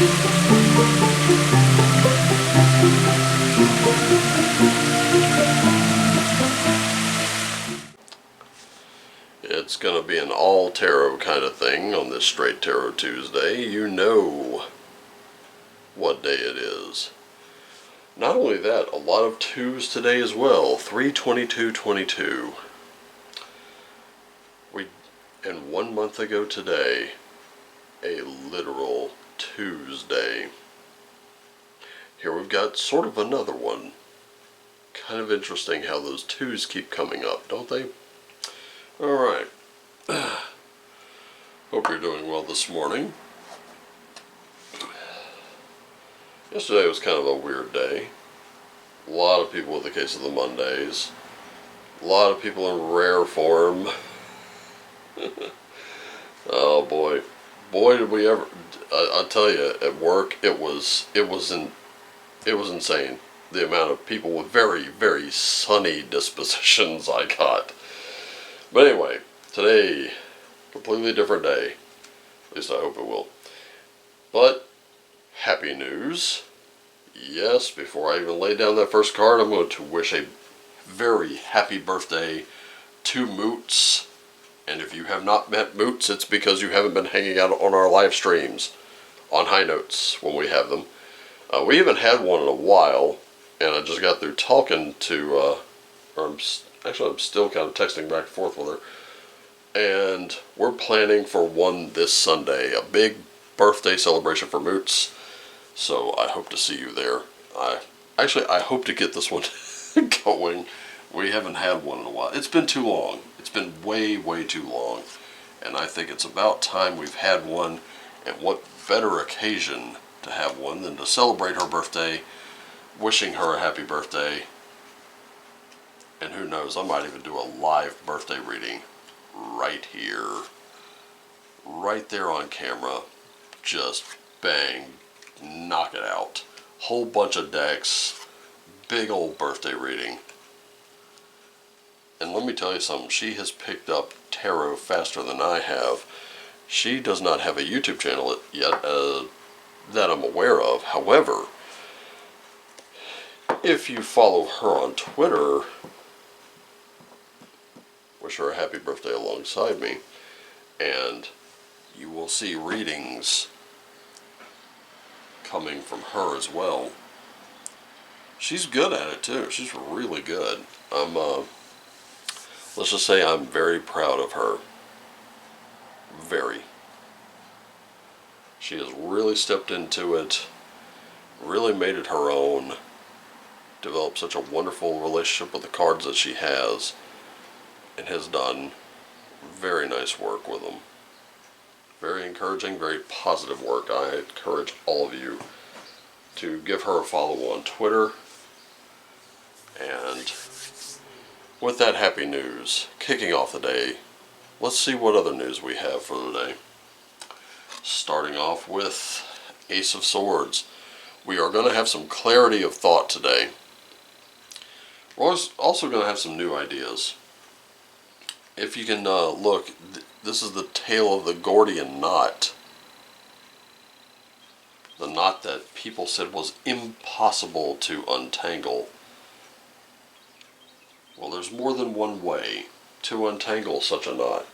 It's going to be an all tarot kind of thing on this Straight Tarot Tuesday. You know what day it is. Not only that, a lot of twos today as well. 3/22/22. And 1 month ago today, a literal Tuesday. Here we've got sort of another one. Kind of interesting how those twos keep coming up, don't they? Alright. Hope you're doing well this morning. Yesterday was kind of a weird day. A lot of people with the case of the Mondays. A lot of people in rare form. Oh boy. Boy did we ever... I'll tell you, at work, it was insane. The amount of people with very, very sunny dispositions I got. But anyway, today, completely different day. At least I hope it will. But, happy news. Yes, before I even lay down that first card, I'm going to wish a very happy birthday to Moots. And if you have not met Moots, it's because you haven't been hanging out on our live streams on High Notes when we have them. We haven't had one in a while, and I just got through talking to, I'm still kind of texting back and forth with her, and we're planning for one this Sunday, a big birthday celebration for Moots, so I hope to see you there. I hope to get this one going. We haven't had one in a while. It's been too long. It's been way, way too long, and I think it's about time we've had one, and what better occasion to have one than to celebrate her birthday, wishing her a happy birthday. And who knows, I might even do a live birthday reading right here. Right there on camera. Just bang. Knock it out. Whole bunch of decks. Big old birthday reading. And let me tell you something. She has picked up tarot faster than I have. She does not have a YouTube channel yet that I'm aware of. However, if you follow her on Twitter... wish her a happy birthday alongside me, and you will see readings coming from her as well. She's good at it too. She's really good. Let's just say I'm very proud of her. Very. She has really stepped into it, really made it her own, developed such a wonderful relationship with the cards that she has, and has done very nice work with them. Very encouraging, very positive work. I encourage all of you to give her a follow on Twitter. And with that happy news, kicking off the day, let's see what other news we have for the day. Starting off with Ace of Swords. We are going to have some clarity of thought today. We're also going to have some new ideas. If you can look, this is the tail of the Gordian knot. The knot that people said was impossible to untangle. Well, there's more than one way to untangle such a knot.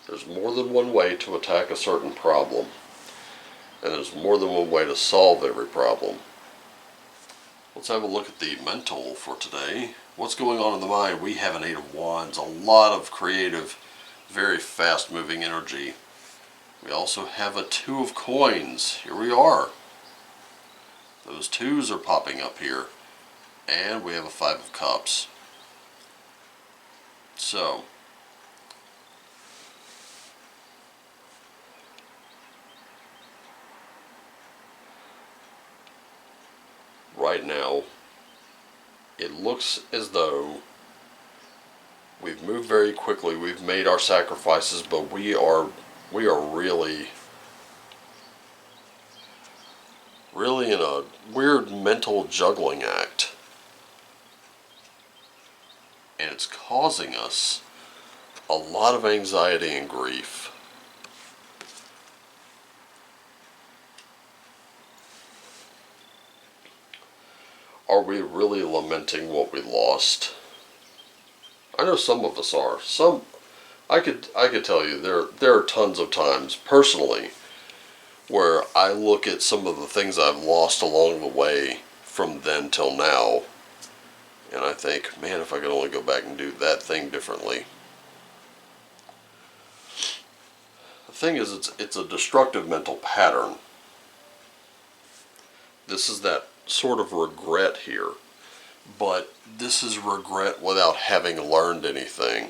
There's more than one way to attack a certain problem. And there's more than one way to solve every problem. Let's have a look at the mental for today. What's going on in the mind? We have an Eight of Wands. A lot of creative, very fast-moving energy. We also have a Two of Coins. Here we are. Those twos are popping up here. And we have a Five of Cups. So, right now, it looks as though we've moved very quickly. We've made our sacrifices, but we are really in a weird mental juggling act. And it's causing us a lot of anxiety and grief. Are we really lamenting what we lost? I know some of us are. I could tell you there are tons of times personally where I look at some of the things I've lost along the way from then till now, and I think, man, if I could only go back and do that thing differently. The thing is, it's a destructive mental pattern. This is that sort of regret here, but this is regret without having learned anything.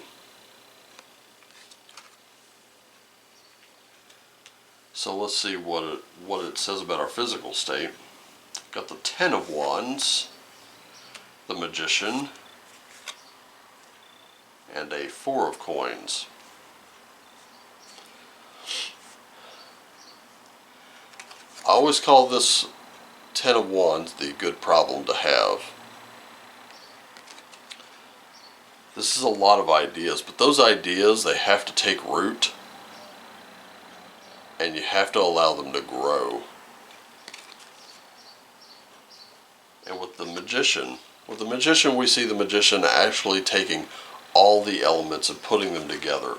So let's see what it says about our physical state. Got the Ten of Wands, the Magician, and a Four of Coins. I always call this Ten of Wands the good problem to have. This is a lot of ideas, but those ideas, they have to take root, and you have to allow them to grow. And with the Magician, we see the Magician actually taking all the elements and putting them together.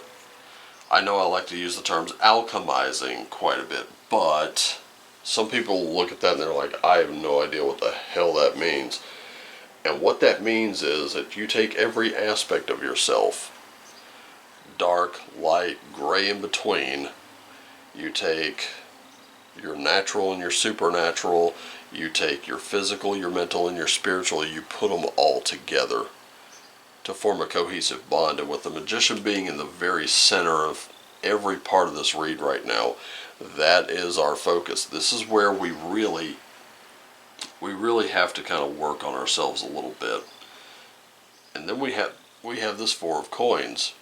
I know I like to use the terms alchemizing quite a bit, but some people look at that and they're like, I have no idea what the hell that means. And what that means is that you take every aspect of yourself, dark, light, gray in between. You take your natural and your supernatural. You take your physical, your mental, and your spiritual. You put them all together to form a cohesive bond. And with the Magician being in the very center of every part of this read right now, that is our focus. This is where we really have to kind of work on ourselves a little bit. And then we have this Four of Coins,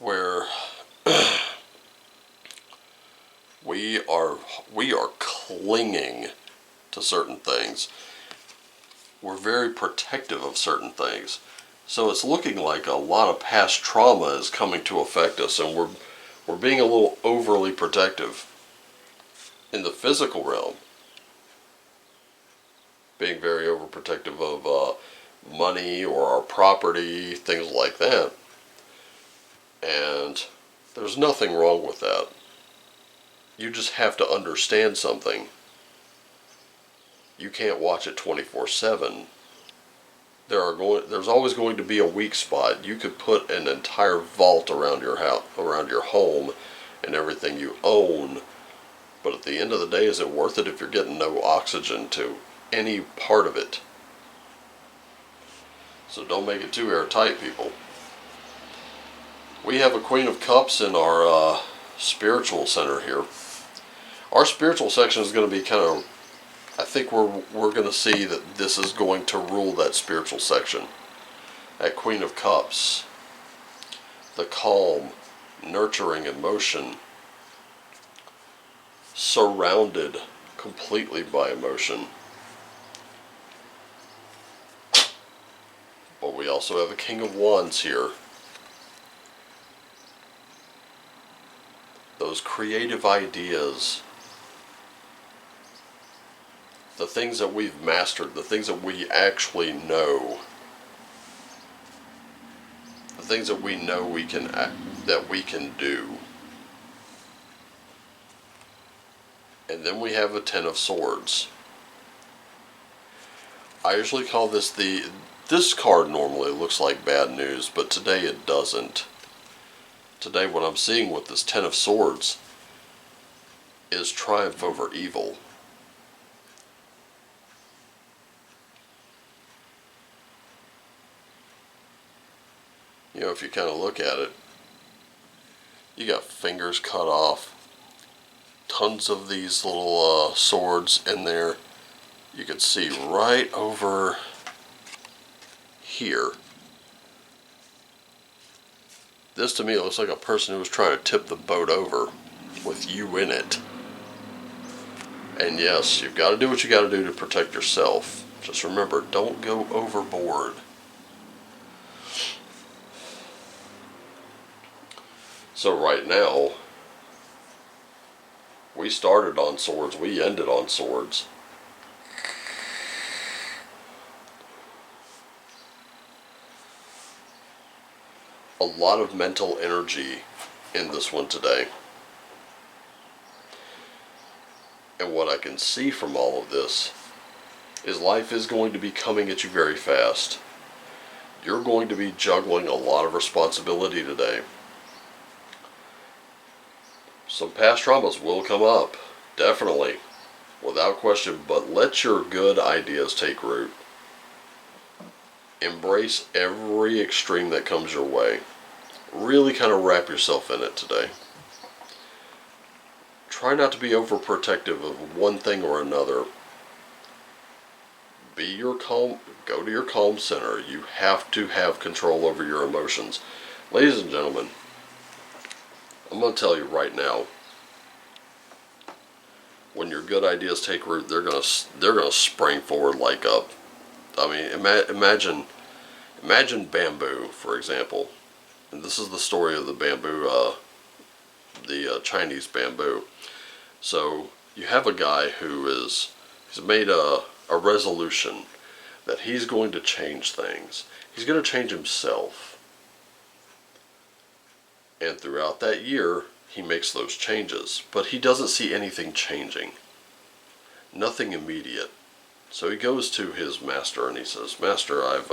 where we are clinging to certain things. We're very protective of certain things. So it's looking like a lot of past trauma is coming to affect us, and we're being a little overly protective. In the physical realm, being very overprotective of money or our property, things like that. And there's nothing wrong with that. You just have to understand something. You can't watch it 24/7. There's always going to be a weak spot. You could put an entire vault around your house, around your home, and everything you own. But at the end of the day, is it worth it if you're getting no oxygen to any part of it? So don't make it too airtight, people. We have a Queen of Cups in our spiritual center here. Our spiritual section is going to be kind of, I think we're going to see that this is going to rule that spiritual section. That Queen of Cups, the calm, nurturing emotion, surrounded completely by emotion. But we also have a King of Wands here. Those creative ideas, the things that we've mastered, the things that we actually know, the things that we know that we can do. And then we have a Ten of Swords. I usually call this this card normally looks like bad news, but today it doesn't. Today what I'm seeing with this Ten of Swords is triumph over evil. You know, if you kind of look at it, you got fingers cut off, tons of these little swords in there. You can see right over here. This to me looks like a person who was trying to tip the boat over with you in it. And yes, you've got to do what you got to do to protect yourself. Just remember, don't go overboard. So right now, we started on swords, we ended on swords. a lot of mental energy in this one today. And what I can see from all of this is life is going to be coming at you very fast. You're going to be juggling a lot of responsibility today. Some past traumas will come up, definitely, without question, but let your good ideas take root. Embrace every extreme that comes your way. Really kind of wrap yourself in it today. Try not to be overprotective of one thing or another. Go to your calm center. You have to have control over your emotions. Ladies and gentlemen, I'm going to tell you right now, when your good ideas take root, they're gonna spring forward like a, imagine bamboo, for example. And this is the story of the bamboo, the Chinese bamboo. So you have a guy he's made a resolution that he's going to change things. He's going to change himself. And throughout that year, he makes those changes. But he doesn't see anything changing. Nothing immediate. So he goes to his master and he says, "Master, I've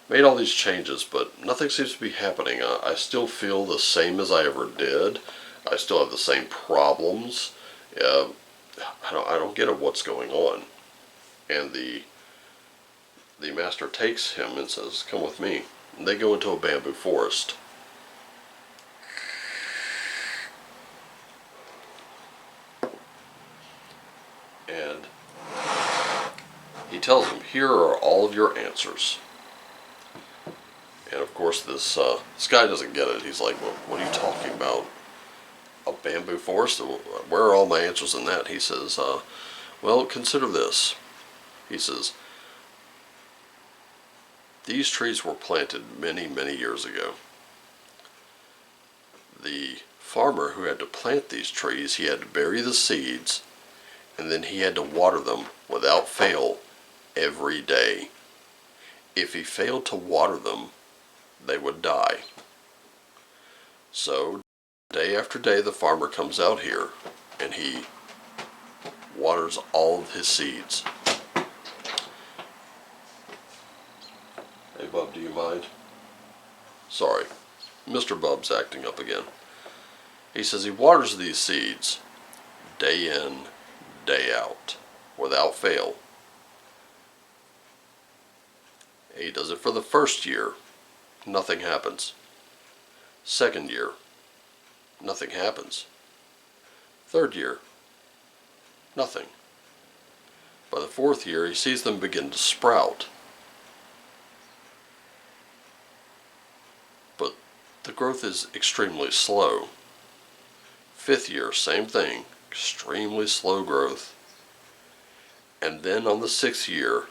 made all these changes, but nothing seems to be happening. I still feel the same as I ever did. I still have the same problems. I don't get it. What's going on?" And the master takes him and says, "Come with me." And they go into a bamboo forest. And he tells him, "Here are all of your answers." And of course this guy doesn't get it. He's like, "Well, what are you talking about? A bamboo forest? Where are all my answers in that?" He says, "Well, consider this." He says, "These trees were planted many, many years ago. The farmer who had to plant these trees, he had to bury the seeds, and then he had to water them without fail every day. If he failed to water them, they would die. So, day after day, the farmer comes out here, and he waters all of his seeds." Hey, Bub, do you mind? Sorry, Mr. Bub's acting up again. He says he waters these seeds day in, day out, without fail. He does it for the first year. Nothing happens. Second year. Nothing happens. Third year. Nothing. By the fourth year, he sees them begin to sprout. But the growth is extremely slow. Fifth year, same thing. Extremely slow growth. And then on the sixth year,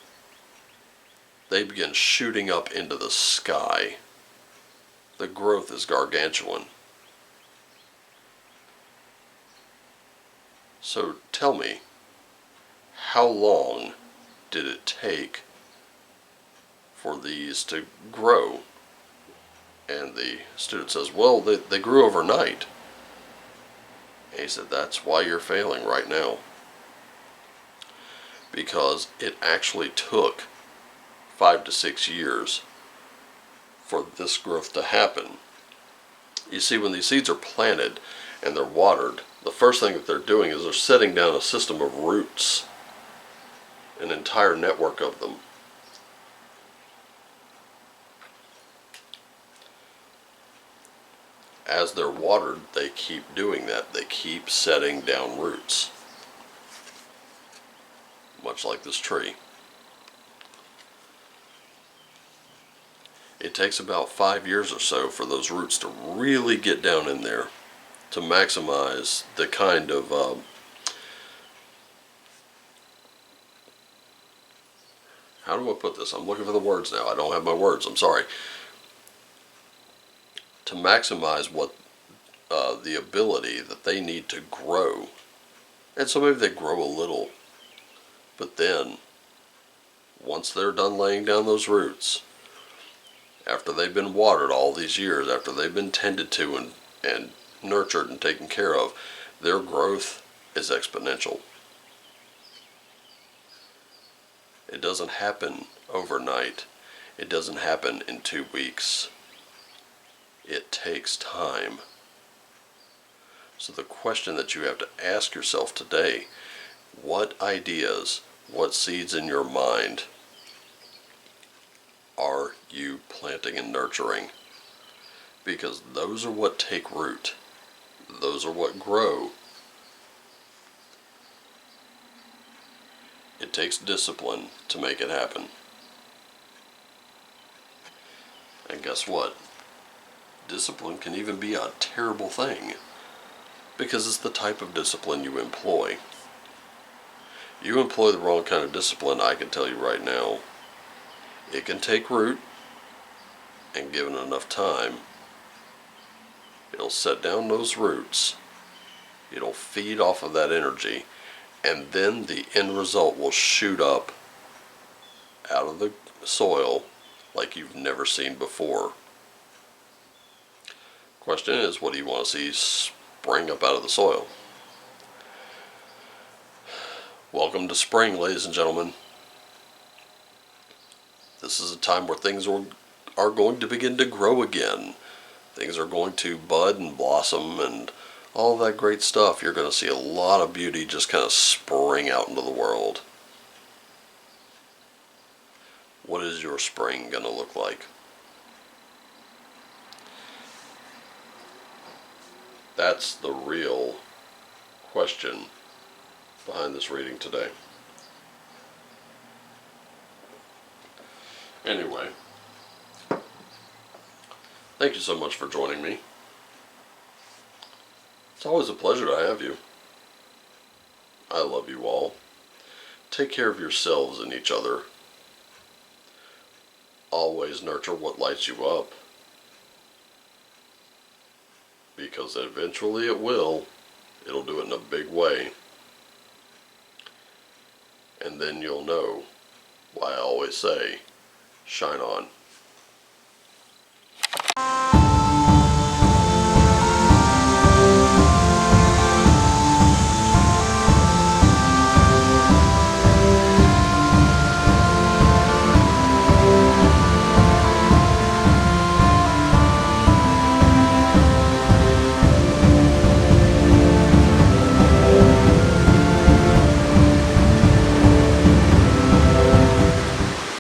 they begin shooting up into the sky. The growth is gargantuan. So tell me, how long did it take for these to grow? And the student says, "Well, they grew overnight." And he said, "That's why you're failing right now. Because it actually took 5 to 6 years for this growth to happen." You see, when these seeds are planted and they're watered, the first thing that they're doing is they're setting down a system of roots, an entire network of them. As they're watered, they keep doing that. They keep setting down roots. Much like this tree. It takes about 5 years or so for those roots to really get down in there to maximize the kind of how do I put this? I'm looking for the words now. I don't have my words. I'm sorry. To maximize what the ability that they need to grow. And so maybe they grow a little. But then, once they're done laying down those roots, after they've been watered all these years, after they've been tended to and nurtured and taken care of, their growth is exponential. It doesn't happen overnight. It doesn't happen in 2 weeks. It takes time. So the question that you have to ask yourself today, what ideas, what seeds in your mind are you planting and nurturing? Because those are what take root. Those are what grow. It takes discipline to make it happen. And guess what? Discipline can even be a terrible thing, because it's the type of discipline you employ. You employ the wrong kind of discipline, I can tell you right now, it can take root, and given enough time, it'll set down those roots, it'll feed off of that energy, and then the end result will shoot up out of the soil like you've never seen before. Question is, what do you want to see spring up out of the soil? Welcome to spring, ladies and gentlemen. This is a time where things are going to begin to grow again. Things are going to bud and blossom and all that great stuff. You're going to see a lot of beauty just kind of spring out into the world. What is your spring going to look like? That's the real question behind this reading today. Anyway, thank you so much for joining me. It's always a pleasure to have you. I love you all. Take care of yourselves and each other. Always nurture what lights you up, because eventually it will. It'll do it in a big way. And then you'll know why I always say, shine on.